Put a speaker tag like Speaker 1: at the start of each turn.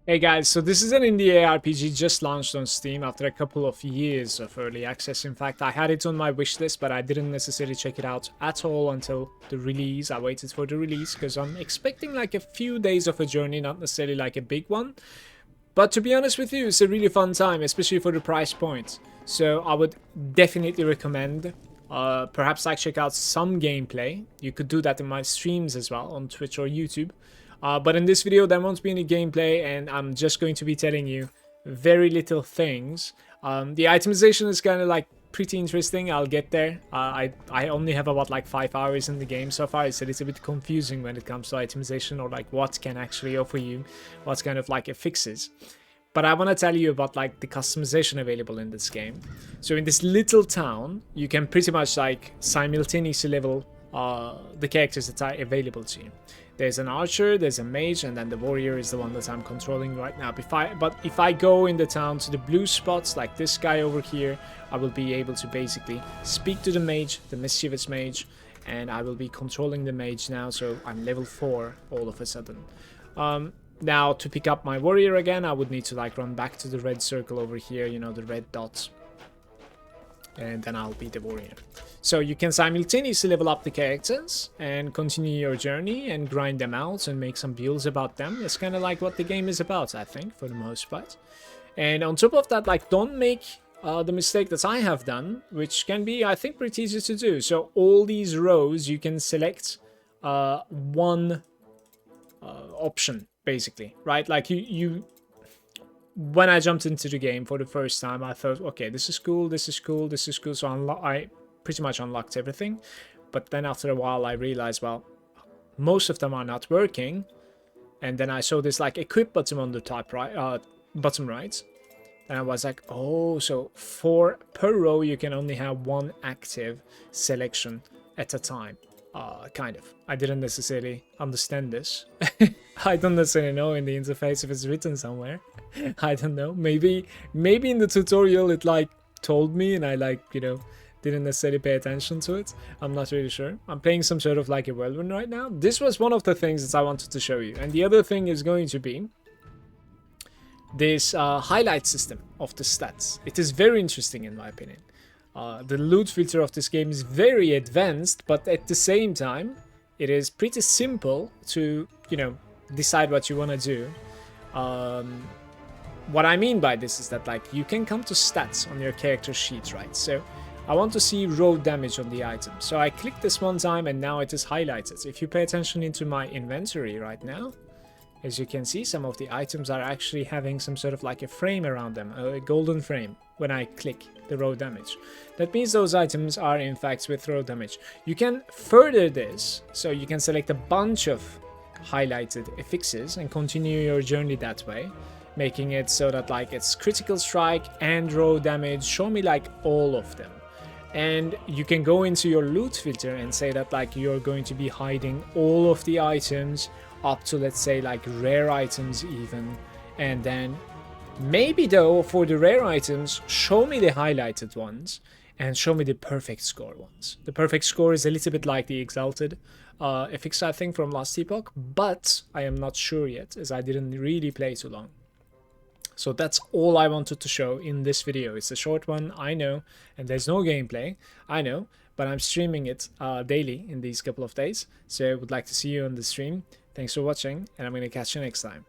Speaker 1: Hey guys, so this is an indie RPG just launched on Steam after a couple of years of early access. In fact, I had it on my wishlist, but I didn't necessarily check it out at all until the release. I waited for the release because I'm expecting like a few days of a journey, not necessarily like a big one. But to be honest with you, it's a really fun time, especially for the price point. So I would definitely recommend perhaps like check out some gameplay. You could do that in my streams as well on Twitch or YouTube. But in this video, there won't be any gameplay, and I'm just going to be telling you very little things. The itemization is kind of like pretty interesting. I'll get there. I only have about like 5 hours in the game so far. It's a little bit confusing when it comes to itemization or like what can actually offer you, what kind of like it fixes. But I want to tell you about like the customization available in this game. So in this little town, you can pretty much like simultaneously level the characters that are available to you. There's an archer, there's a mage, and then the warrior is the one that I'm controlling right now. But if I go in the town to the blue spots, like this guy over here, I will be able to basically speak to the mage, the mischievous mage, and I will be controlling the mage now, so I'm level 4 all of a sudden. Now, to pick up my warrior again, I would need to like run back to the red circle over here, you know, the red dots. And then I'll be the warrior. So you can simultaneously level up the characters and continue your journey and grind them out and make some builds about them. It's kind of like what the game is about, I think, for the most part. And on top of that, like, don't make the mistake that I have done, which can be, I think, pretty easy to do. So all these rows, you can select one option, basically, right? Like when I jumped into the game for the first time, I thought, okay, this is cool, this is cool, this is cool. So I pretty much unlocked everything. But then after a while, I realized, well, most of them are not working. And then I saw this like equip button on the top right, bottom right. And I was like, oh, so per row, you can only have one active selection at a time. Kind of. I didn't necessarily understand this. I don't necessarily know in the interface if it's written somewhere. I don't know. Maybe in the tutorial it like told me and I like, you know, didn't necessarily pay attention to it. I'm not really sure. I'm playing some sort of like a whirlwind right now. This was one of the things that I wanted to show you. And the other thing is going to be this highlight system of the stats. It is very interesting in my opinion. The loot filter of this game is very advanced, but at the same time, it is pretty simple to, you know, decide what you want to do. What I mean by this is that, like, you can come to stats on your character sheet, right? So I want to see raw damage on the item. So I click this one time and now it is highlighted. If you pay attention into my inventory right now, as you can see, some of the items are actually having some sort of like a frame around them, a golden frame, when I click the raw damage. That means those items are in fact with raw damage. You can further this, so you can select a bunch of highlighted affixes and continue your journey that way, making it so that like it's critical strike and raw damage. Show me like all of them. And you can go into your loot filter and say that like you're going to be hiding all of the items up to, let's say, like rare items even. And then maybe though for the rare items, show me the highlighted ones and show me the perfect score ones. The perfect score is a little bit like the exalted affix, I think, from last epoch, but I am not sure yet as I didn't really play too long. So that's all I wanted to show in this video. It's a short one, I know, and there's no gameplay, I know, but I'm streaming it daily in these couple of days. So I would like to see you on the stream. Thanks for watching, and I'm going to catch you next time.